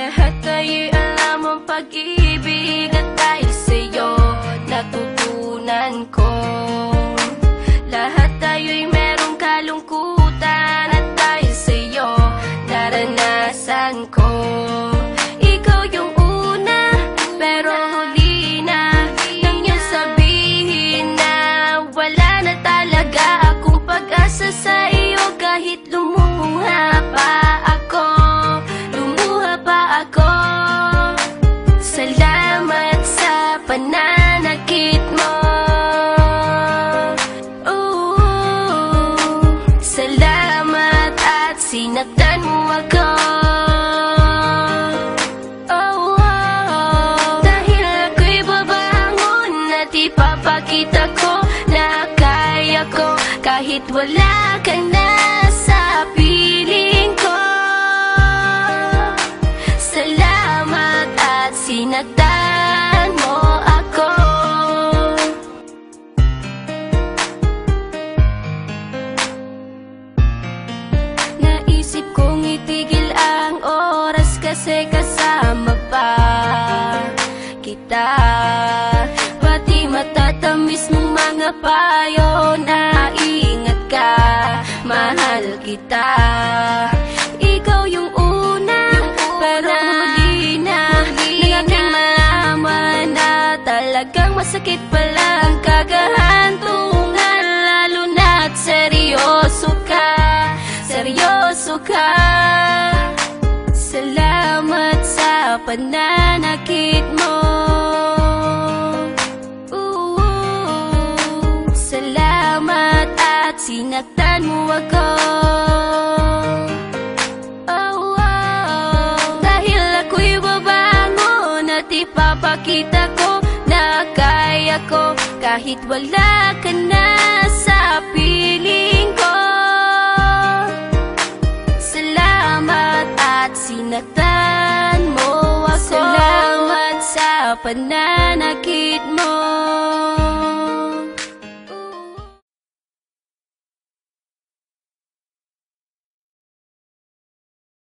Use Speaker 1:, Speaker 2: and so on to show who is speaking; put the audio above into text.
Speaker 1: Lahat ay alam ang pag-ibig at dahil sa'yo natutunan ko. Lahat tayo'y merong kalungkutan at dahil sa'yo naranasan ko. Ikaw yung una pero huli na nang iyong sabihin na wala na talaga akong pag-asa sa iyo. Kahit lumuha pa ako, salamat sa pananakit mo. Salamat at sinaktan mo ako. Dahil ako'y babangon at ipapakita ko na kaya ko kahit wala ka na sa piling ko. Salamat at sinaktan mo ako. Naisip kong itigil ang oras kasi kasama pa kita. Pati matatamis mong mga payo na ingat ka, mahal kita. Ikaw yung una pero huli na nang aking malaman na talagang masakit pala ang kagahantungan. Lalo na't seryoso ka, seryoso ka. Salamat sa pananakit mo. Salamat at sinaktan mo ako. Dahil ako'y babangon at ipapakita ko na kaya ko kahit wala ka na sa piling ko. Salamat at sinaktan mo ako. Salamat sa pananakit mo.